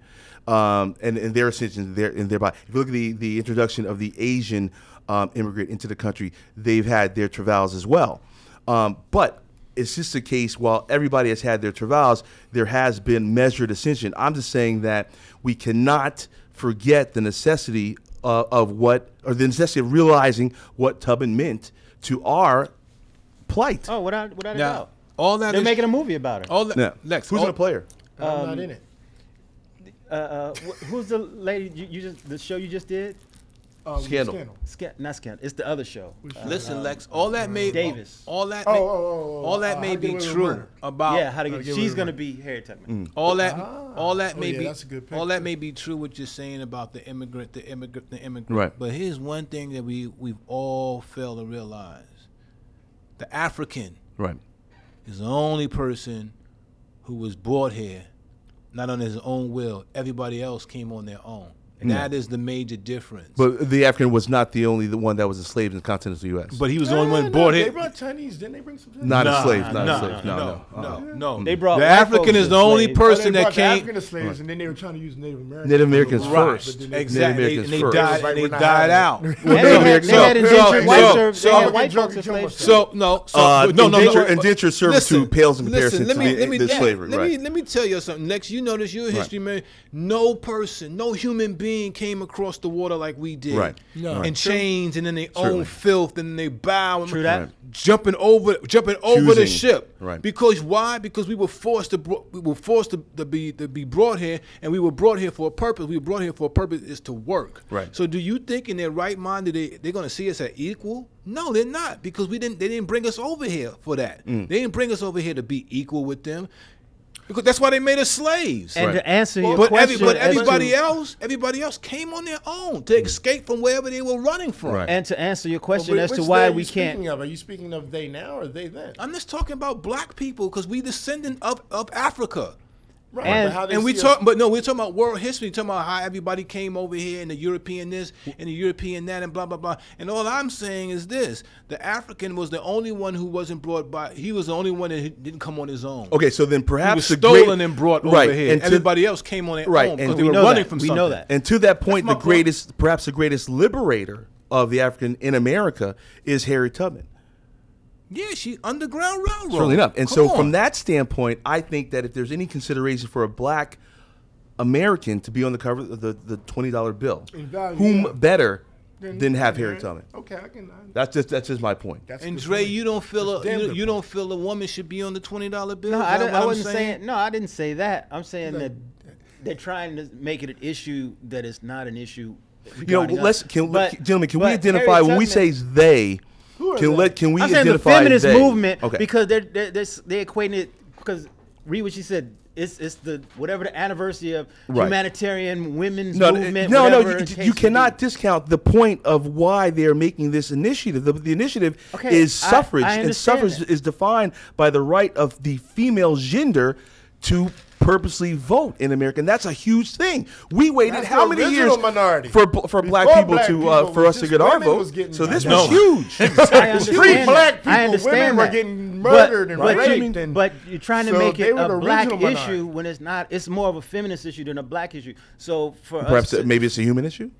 and their ascension thereby, if you look at the introduction of the Asian immigrant into the country, they've had their travails as well. But it's just a case, while everybody has had their travails, there has been measured ascension. I'm just saying that we cannot forget the necessity of realizing what Tubman meant to our plight. Oh, without a doubt. All that they're making a movie about it. Lex, who's the player? I'm not in it. Who's the lady the show you just did? Scandal. Not Scandal. It's the other show. Listen, Lex. All that may Davis. All that may be true about. She's gonna be Harriet Tubman. All that may be. All that may be true. What you're saying about the immigrant. Right. But here's one thing that we've all failed to realize: the African. Right. Is the only person who was brought here, not on his own will. Everybody else came on their own. And that is the major difference. But the African was not the one that was enslaved in the continental U.S. But he was the only one brought here. They brought Chinese, didn't they bring some Chinese? Not enslaved. No. They brought the African is the only person that came. African slaves, and then they were trying to use Native Americans. Native Americans first. Exactly. And they died out. Indentured servitude pales in comparison to the slavery. Let me tell you something. Lex, you know this. You're a history man. No person, no human being being came across the water like we did. Right. No. In chains and in their Certainly. own filth and they bow. True that. Right. Jumping over the Choosing. ship. Right. Because why? Because we were forced to be brought here, and we were brought here for a purpose. We were brought here for a purpose is to work. Right. So do you think in their right mind that they're going to see us as equal? No, they're not, because they didn't bring us over here for that. They didn't bring us over here to be equal with them. Because that's why they made us slaves. And Right. to answer your But question, everybody else came on their own to escape from wherever they were running from. Right. and to answer your question Well, as to which why they are we you can't. speaking of? Are you speaking of they now or they then? I'm just talking about black people because we descendant of Africa. Right. And- but how they And we see us- talk, but no, we're talking about world history. Talking about how everybody came over here and the European this and the European that and blah blah blah. And all I'm saying is this: the African was the only one who wasn't brought by. He was the only one that didn't come on his own. Okay, so then He perhaps was the stolen great, and brought right, over here. and to- Everybody else came on their Right, own and because they we were know running that. from We something. know that. And to that point, my the greatest, perhaps the greatest liberator of the African in America is Harriet Tubman. Yeah, she Underground Railroad. Certainly enough. And Come so on. from that standpoint, I think that if there's any consideration for a black American to be on the cover of the $20 bill, In value, whom yeah. better Then- than have then- Harriet Tubman? Okay, I can. That's just my point. That's a And good Dre, point. you don't feel That's damn good you don't point. feel a woman should be on the $20 bill? No, Is I, that didn't, what I I'm wasn't saying. No, I didn't say that. I'm saying Like- that they're trying to make it an issue that is not an issue. You know, regarding let's us. gentlemen, can we but identify Harriet when we Tubman- say they? Who are Can they? can we I'm saying the identify feminist they? movement Okay. because they're equating it because read what she said. It's the whatever the anniversary of Right. humanitarian women's No, movement. no, whatever the you case may cannot be. discount the point of why they are making this initiative. The initiative Okay, is suffrage, I and understand suffrage that. is defined by the right of the female gender to purposely vote in America, and that's a huge thing. We waited That's how the many original years minority. for black Before people black to people for was us to just get our women was vote? getting So this No. was huge. I understand Pre-black that. I people, understand women were that. getting murdered and raped. And But you're trying to so make they it were the a black original minority. issue when it's not. It's more of a feminist issue than a black issue. So for Perhaps us, to, maybe it's a human issue.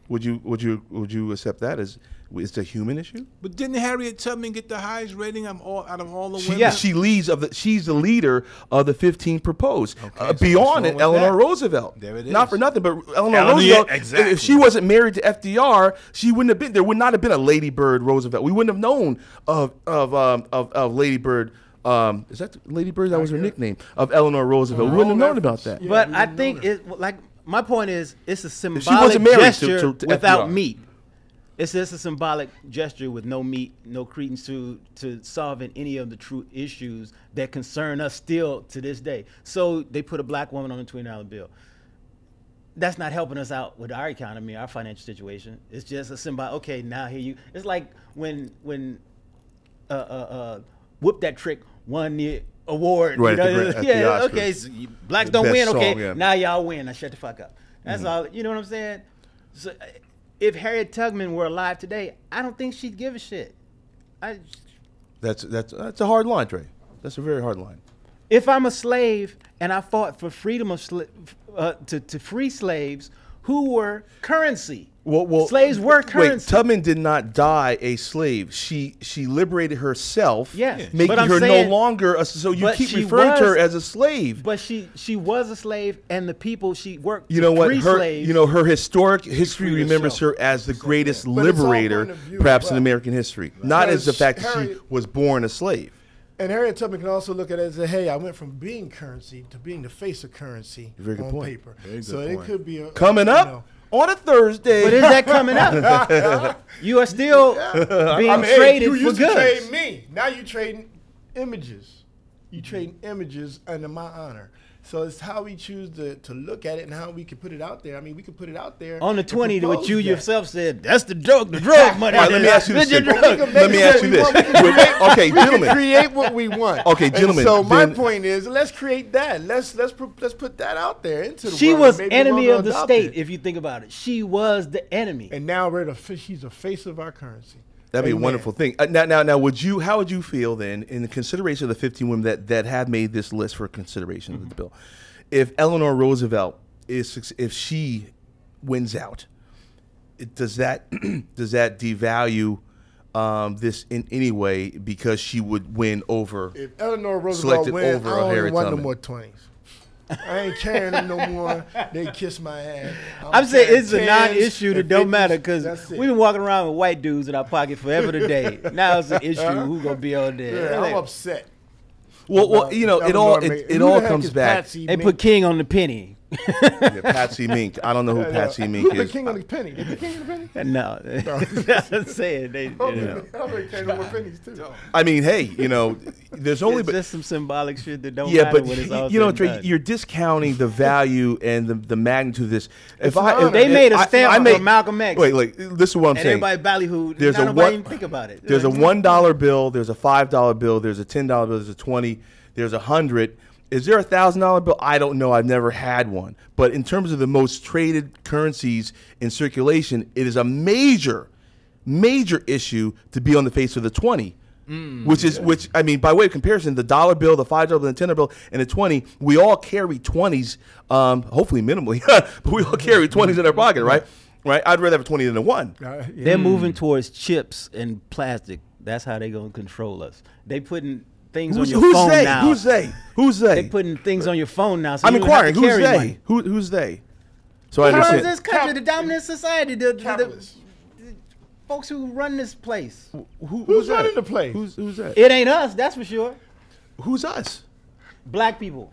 Would you accept that as it's a human issue? But didn't Harriet Tubman get the highest rating out of all the She, women? she's the leader of the 15 proposed. Okay, so what's Beyond wrong it, with Eleanor that? Roosevelt. There it Not is. for nothing, but Eleanor Eleanor, Roosevelt. yeah, exactly. If she wasn't married to FDR, she wouldn't have been. There would not have been a Lady Bird Roosevelt. We wouldn't have known of Lady Bird. Is that Lady Bird? That was her nickname of Eleanor Roosevelt. We wouldn't have known about that. Yeah, but we I didn't think know it like my point is it's a symbolic wasn't married gesture to without FDR. meat. It's just a symbolic gesture with no meat, no credence to solving any of the true issues that concern us still to this day. So they put a black woman on the $20 bill. That's not helping us out with our economy, our financial situation. It's just a symbol. Okay, now here you. It's like when Whoop That Trick won the award. Right, you at know? the Oscars. Yeah, okay. So blacks The don't best win. Okay, song, yeah. now y'all win. Now shut the fuck up. That's all. You know what I'm saying? So, if Harriet Tubman were alive today, I don't think she'd give a shit. That's a hard line, Trey. That's a very hard line. If I'm a slave and I fought for freedom of to free slaves who were currency. Well, slaves were Wait, currency. Tubman did not die a slave. She liberated herself, Yeah. making But I'm her saying- no longer a. So you but keep she referring to her was- as a slave. But she was a slave, and the people she worked You to know what? free Her slaves. her historic history freed remembers herself. her as the greatest But it's all liberator, point of view, perhaps in right. American history. Not as the Because fact that she Harriet- was born a slave. And Harriet Tubman can also look at it and say, hey, I went from being currency to being the face of currency Very good on point. paper. Very good So it point. could be Coming up on a Thursday. But is that coming up? You are still being I mean, hey, traded you for used to goods. trade me. Now you trading images. You trading images under my honor. So it's how we choose to look at it and how we can put it out there. I mean, we can put it out there On the and 20, to what propose you that. yourself said, that's the drug money. All right, let me ask you this. That's your Simple. drug. Let me ask you this. Okay, We can gentlemen. create what we want. Okay, And gentlemen, so my then- point is, let's create that. Let's put that out there into the She world. was Maybe enemy we'll of the adopt state, it. if you think about it. She was the enemy. And now she's the face of our currency. That'd be a Amen. wonderful thing. Now, how would you feel then, in the consideration of the 15 women that have made this list for consideration of the bill, if Eleanor Roosevelt if she wins out, does that devalue this in any way because she would win over? If Eleanor Roosevelt Selected wins, over I don't Harriet want no Tubman. more 20s. I ain't carrying them no more. They kiss my ass. I'm saying carrying it's a 10s non-issue that and don't 50s. matter because That's it. we've been walking around with white dudes in our pocket forever today. Now it's an issue. Who gonna be on there? Yeah, I'm upset. Well, you know, it all comes back. They put King on the penny. Yeah, Patsy Mink. I don't know who Patsy Mink Who's the is. king of the penny? Is the king of the penny? No, that's what I'm saying. They, you know. I'm carrying no more pennies too. I mean, hey, you know, there's only It's just some symbolic shit that don't yeah, matter but when it's all you know, said and Trey, done. you're discounting the value and the magnitude of this. If They made a stamp for Malcolm X. Wait, this is what I'm and saying. everybody ballyhooed. There's Not a nobody one- even think about it. There's a $1 bill, there's a $5 bill, there's a $10 bill, there's a 20, there's a 100. Is there a $1,000 bill? I don't know. I've never had one. But in terms of the most traded currencies in circulation, it is a major issue to be on the face of the 20. Which I mean, by way of comparison, the $1 bill, the $5 bill, the $10 bill, and the 20, we all carry 20s, hopefully minimally, but we all carry 20s in our pocket, right? Right? I'd rather have a 20 than a 1. They're moving towards chips and plastic. That's how they're gonna control us. They putting things on your phone they? now. Who's they? Who's they? They putting things on your phone now. So I'm you don't have inquiring. to Who's carry they? money. Who's they? So I How is understand. this country the dominant society? The Capitalists. folks who run this place. Who's that? running the place? Who's that? It ain't us, that's for sure. Who's us? Black people.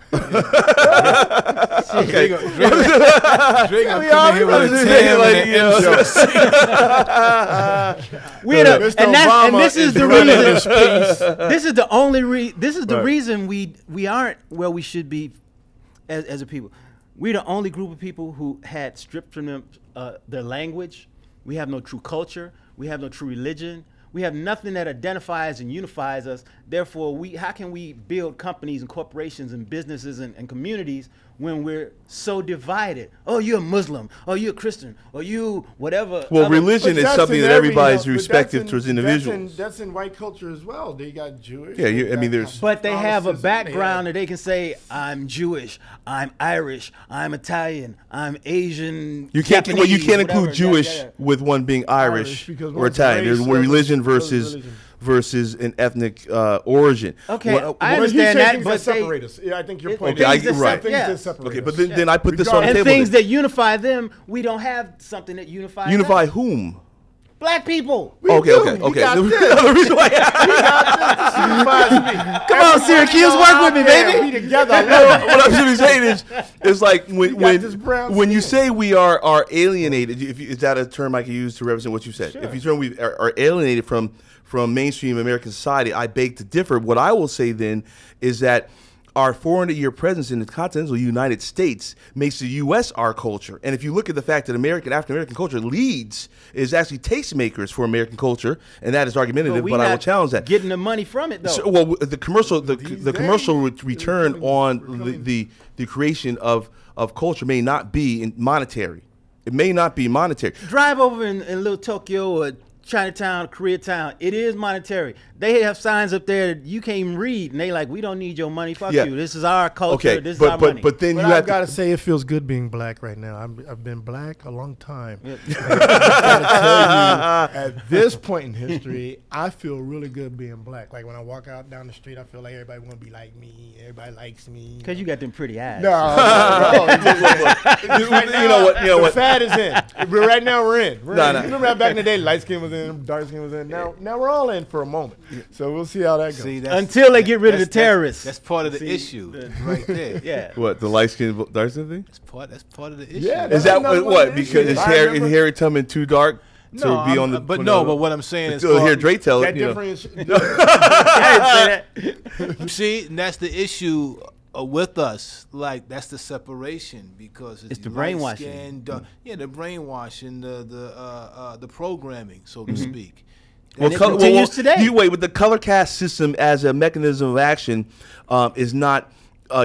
Okay. Drake gonna come in here with a Tim and an M jokes. We're the, Mr. and this is the running reason. this piece. This is the only this is the Right. reason we aren't where we should be as a people. We're the only group of people who had stripped from them their language. We have no true culture. We have no true religion. We have nothing that identifies and unifies us. Therefore, how can we build companies and corporations and businesses and communities when we're so divided? Oh, you're a Muslim. Oh, you're a Christian. Or you whatever. Well, other- religion But is that's something in that every, everybody's but respective that's towards in- individuals. That's in white culture as well. They got Jewish. Yeah, they I mean, got there's- But they have a Catholicism, background that they can say, I'm Jewish, I'm Irish, I'm Italian, I'm Asian. You can't. Well, you Japanese, can't whatever. include Jewish Yeah. with one being Irish, Irish, because or one's Italian. race, There's one one's- religion one's versus religion. an ethnic origin. Okay, Well, I But understand he's saying that, things but that separate us. Yeah, I think your point. Okay, I is get right. Things Yeah. that separate Okay, us. but then I put this on the and table. things then. that unify them, we don't have something that unifies Unify us. whom? Black people. Okay. do. The You got reason this. why- Come on, Syracuse, work with me, baby. We together. I love it. What I'm simply saying is like this brown when you skin. say we are alienated, is that a term I can use to represent what you said? If you term we are alienated from mainstream American society, I beg to differ. What I will say then is that our 400-year presence in the continental United States makes the U.S. our culture. And if you look at the fact that African American culture is actually tastemakers for American culture, and that is argumentative, we but I will not challenge that. Getting the money from it though. So, well, the commercial days, return on the creation of culture may not be monetary. It may not be monetary. Drive over in Little Tokyo or Chinatown, Koreatown. It is monetary. They have signs up there that you can't even read, and they like, we don't need your money. Fuck Yeah. you. This is our culture. Okay, This is our money. but then But you I've have got to. to say, it feels good being black right now. I've been black a long time. I gotta tell you, at this point in history, I feel really good being black. Like when I walk out down the street, I feel like everybody want to be like me. Everybody likes me. Because you got them pretty eyes. No. You know what? The fad is in. But right now we're in. We're No, in. no. You remember how back in the day, light skin was in, dark skin was in. Now we're all in for a moment. So we'll see how that goes. See, that's, Until they get rid of the that's- terrorists. That's part of the issue right there. Yeah. What, the light skin dark skin thing? That's part of the issue. Yeah, Is that's that another one what? of the Because issues. is I remember- Harriet Tubman too dark to be on the? but what I'm saying is, You'll hear Drake tell that it. You know. difference. I didn't say that. see, and that's the issue with us. Like that's the separation because It's the light brainwashing. skinned, yeah, the brainwashing, the programming, so to speak. And it continues today. But the color cast system as a mechanism of action is not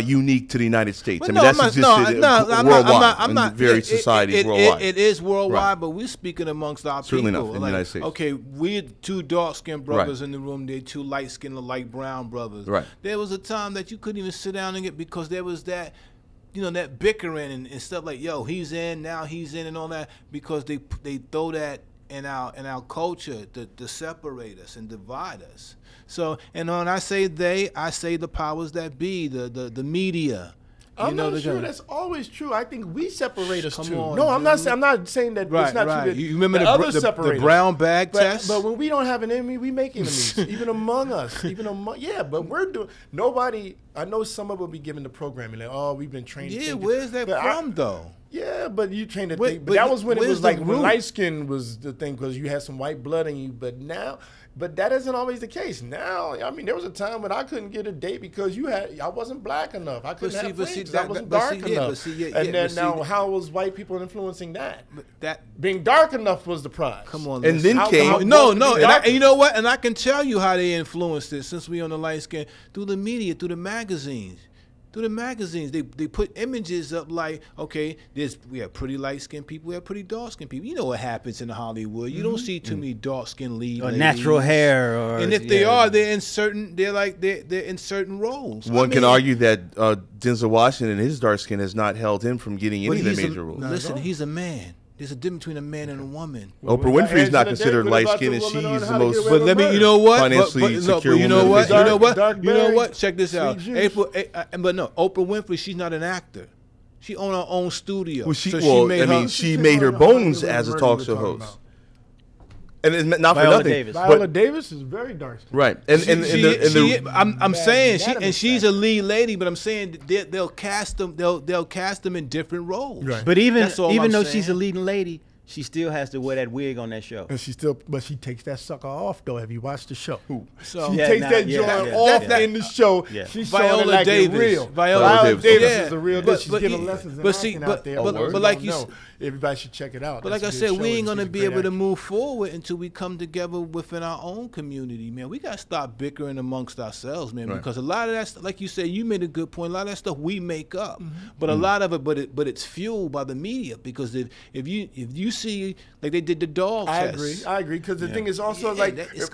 unique to the United States. Well, I mean, that's existed worldwide in various societies worldwide. It is worldwide, Right. but we're speaking amongst our Certainly people. not in the United States. Okay, we're two dark-skinned brothers Right. in the room. They're two light-skinned or light brown brothers. Right. There was a time that you couldn't even sit down and get because there was that, that bickering and stuff like, yo, he's in, now he's in and all that because they throw that in our culture to separate us and divide us. So, and when I say they, I say the powers that be, the media, I'm know, not sure gonna, that's always true. I think we separate us Come too. on, No, I'm not. dude. I'm not saying that right, it's not right. true. That You remember the the, others the separate us. brown bag test? But when we don't have an enemy, we make enemies, even among us, but we're doing. Nobody. I know some of them will be given the programming. Like, oh, we've been trained. Yeah, where's that from though? Yeah, but you trained to Wait, think. but But that was when it where's was the like when root? light skin was the thing because you had some white blood in you. But now, but that isn't always the case. Now, I mean, there was a time when I couldn't get a date because I wasn't black enough. I couldn't have friends 'cause I wasn't dark enough. And then now, how was white people influencing that? Being dark enough was the prize. Come on, and then came no, and you know what? And I can tell you how they influenced it since we on the light skin through the media, through the magazines. Through the magazines, they put images up like, okay, we have pretty light skinned people, we have pretty dark skinned people. You know what happens in Hollywood? You don't see too many dark skinned lead or ladies. natural hair, or and if they are, they're in certain roles. One can argue that Denzel Washington and his dark skin has not held him from getting any of the major roles. Listen, he's a man. There's a difference between a man and a woman. Oprah Winfrey's not considered light skinned, and she's the most. But let me, you know what? Financially secure you know woman. what? You know what? Check this out. But no, Oprah Winfrey, she's not an actor. She owned her own studio. Well, she made her bones as a talk show host. And it's not for nothing. Viola Davis is very dark skinned. Right. I'm saying she's a lead lady, but I'm saying they'll cast them in different roles. Right. But even though she's a leading lady, she still has to wear that wig on that show. And she takes that sucker off though. Have you watched the show? So she takes that joint off in the show. Yeah. She's Viola like Davis. real. Viola Davis is a real deal. She's giving lessons in acting out there. But like you said, everybody should check it out. But like I said, we ain't gonna be able to move forward until we come together within our own community, man. We gotta stop bickering amongst ourselves, man. Right. Because a lot of that, like you said, you made a good point. A lot of that stuff we make up, but a lot of it, but it's fueled by the media. Because if you see, like they did the dog test. I agree. Because the thing is also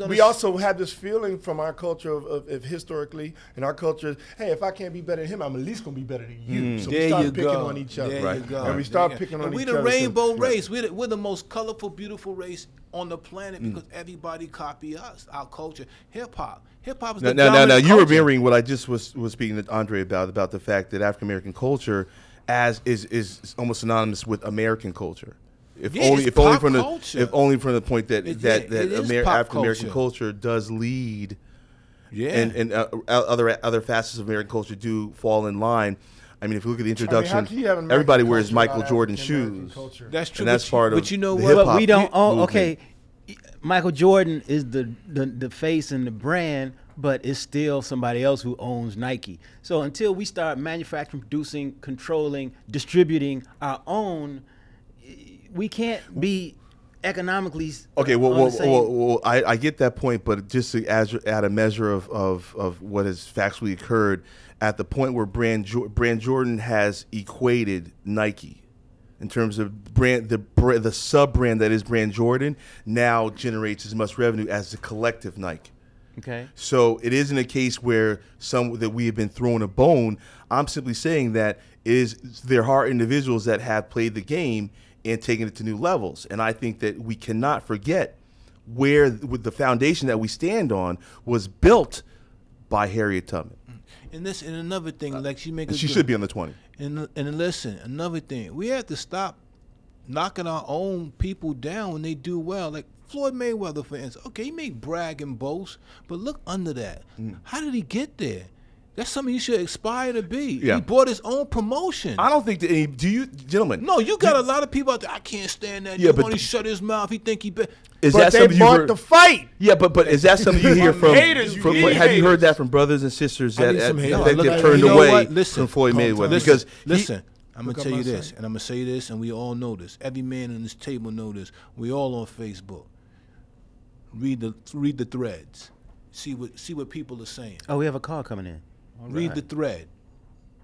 we also have this feeling from our culture of historically in our culture. Hey, if I can't be better than him, I'm at least gonna be better than you. So we start picking on each other. There you go. And we start picking on each other. We the rainbow race. We're the most colorful, beautiful race on the planet because everybody copy us, our culture. Hip hop is the dominant culture. You were mirroring what I just was speaking to Andre about the fact that African American culture is almost synonymous with American culture. If only from the point that African American culture does lead. Yeah, and other facets of American culture do fall in line. I mean, if you look at the introduction, everybody wears Michael Jordan shoes. That's true. And that's part of but you know the what? hip-hop We don't. movement. Okay, Michael Jordan is the face and the brand, but it's still somebody else who owns Nike. So until we start manufacturing, producing, controlling, distributing our own, we can't be economically okay. Well, I get that point, but just to add a measure of what has factually occurred at the point where Brand Jordan has equated Nike in terms of the sub brand that is Brand Jordan now generates as much revenue as the collective Nike. Okay. So it isn't a case where that we have been thrown a bone. I'm simply saying that there are individuals that have played the game and taken it to new levels. And I think that we cannot forget with the foundation that we stand on was built by Harriet Tubman. And another thing, like she should be on the 20. And listen, another thing, we have to stop knocking our own people down when they do well. Like Floyd Mayweather, for instance. Okay, he may brag and boast, but look under that. How did he get there? That's something you should aspire to be. Yeah. He bought his own promotion. I don't think that any. Do you, gentlemen? No, you got a lot of people out there. I can't stand that. Yeah, but he shut his mouth. He think he. Is but that they something bought the fight. Yeah, but is that something you hear from? Have you heard that from brothers and sisters that they've turned away from Floyd Mayweather? Because listen, I'm gonna tell you this, and I'm gonna say this, and we all know this. Every man on this table know this. We all on Facebook. Read the threads. See what people are saying. Oh, we have a call coming in. Read the thread.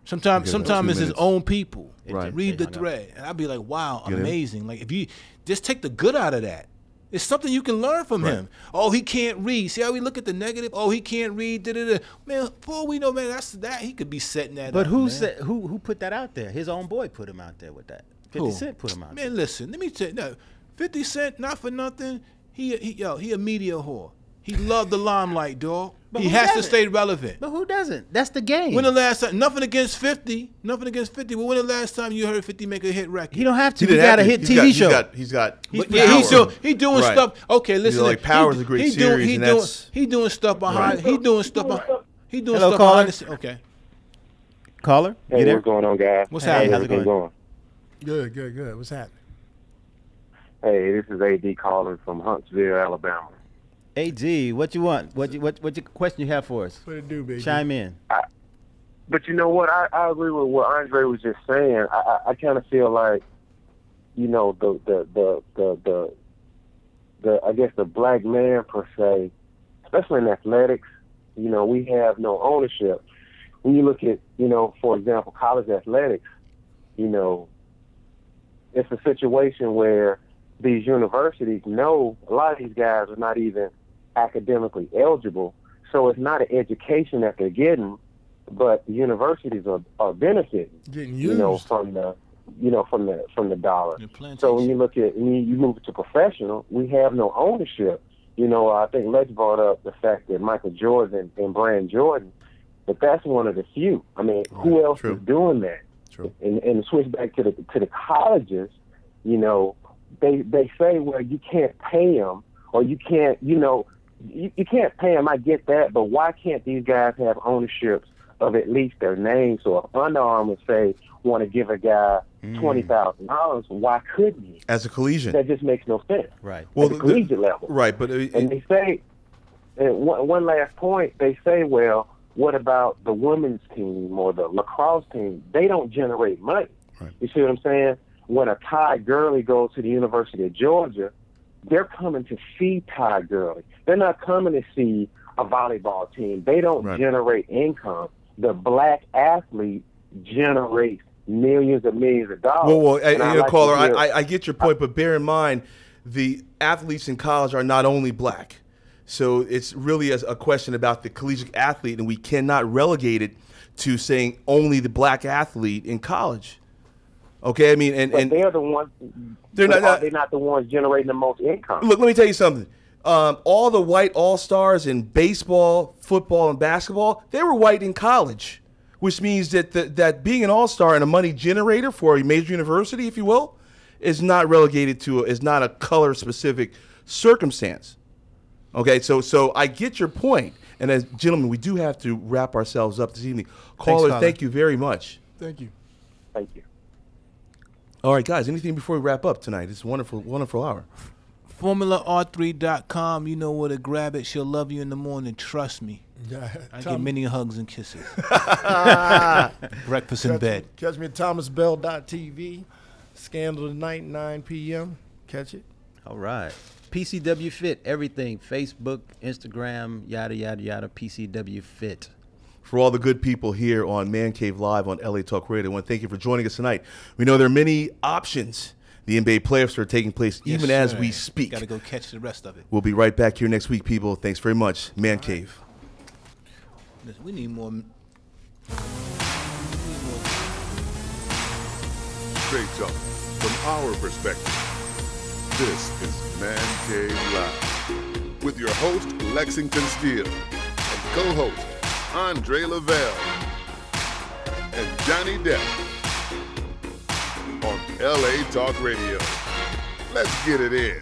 Sometimes it's his own people. Right. Read the thread, and I'd be like, "Wow, amazing!" Like if you just take the good out of that, it's something you can learn from him. Oh, he can't read. See how we look at the negative? Oh, he can't read. Da-da-da. Man, before we know, man, that's that. He could be setting that. But up, who put that out there? His own boy put him out there with that. 50 Cent put him out there. Man, listen, let me tell you. No, 50 Cent, not for nothing. He a media whore. He loved the limelight, dog. But He who has to doesn't? stay relevant. But who doesn't? That's the game. When the last time, nothing against 50, but when the last time you heard 50 make a hit record? He don't have to. He He didn't got a have hit to. TV show. He's got. But power. yeah, he's doing Right. stuff. Okay, listen. like Power's a great series, and that's- he doing stuff behind. Right. He doing stuff behind. He doing Hello, stuff caller. behind the scenes. Okay, Caller, you Hey, there? what's going on, guys? What's Hey, happening? how's it Everything going? Good. What's happening? Hey, this is AD calling from Huntsville, Alabama. AG, what you want? What your question you have for us? What it do, baby? Chime in. But you know what? I agree with what Andre was just saying. I kind of feel like, you know, the I guess the black man per se, especially in athletics, you know, we have no ownership. When you look at, you know, for example, college athletics, you know, it's a situation where these universities know a lot of these guys are not even academically eligible, so it's not an education that they're getting, but the universities are benefiting, Getting you know, used. from the dollar. The plantation. So when you look at you move to professional, we have no ownership. You know, I think Lex brought up the fact that Michael Jordan and Brand Jordan, but that's one of the few. I mean, who else True. is doing that? True. And to switch back to the colleges, you know, they say, well, you can't pay them, or you can't, you know, you can't pay them. I get that, but why can't these guys have ownership of at least their name? So if Under Armour say want to give a guy $20,000, why couldn't he? As a collegian. That just makes no sense. Right. At the collegiate level. Right, but And they say, and one last point, they say, well, what about the women's team or the lacrosse team? They don't generate money. Right. You see what I'm saying? When a Ty Gurley goes to the University of Georgia, they're coming to see Ty Gurley. They're not coming to see a volleyball team. They don't Right. generate income. The black athlete generates millions and millions of dollars. Well, And I like to caller, hear- I get your point, but bear in mind, the athletes in college are not only black. So it's really a question about the collegiate athlete, and we cannot relegate it to saying only the black athlete in college. Okay, I mean, But and they're the ones. They're not- Are they not the ones generating the most income? look, let me tell you something. All the white all-stars in baseball, football, and basketball, they were white in college, which means that that being an all-star and a money generator for a major university, if you will, is not relegated to is not a color-specific circumstance. Okay, so I get your point, and as gentlemen, we do have to wrap ourselves up this evening. Caller, caller. thank you very much. Thank you. Thank you. All right, guys, anything before we wrap up tonight? It's a wonderful, wonderful hour. FormulaR3.com. You know where to grab it. She'll love you in the morning. Trust me. I get many hugs and kisses. Breakfast in bed. Catch me at thomasbell.tv. Scandal tonight, 9 p.m. Catch it. All right. PCW Fit, everything. Facebook, Instagram, yada, yada, yada. PCW Fit. For all the good people here on ManCave Live on LA Talk Radio, I want to thank you for joining us tonight. We know there are many options. The NBA playoffs are taking place even Yes, as sir. we speak. Got to go catch the rest of it. We'll be right back here next week, people. Thanks very much. ManCave. Listen, we need more. Straight talk from our perspective. This is Man Cave Live with your host Lexington Steele and co-host Andre Lavelle and Johnny Depp on LA Talk Radio. Let's get it in.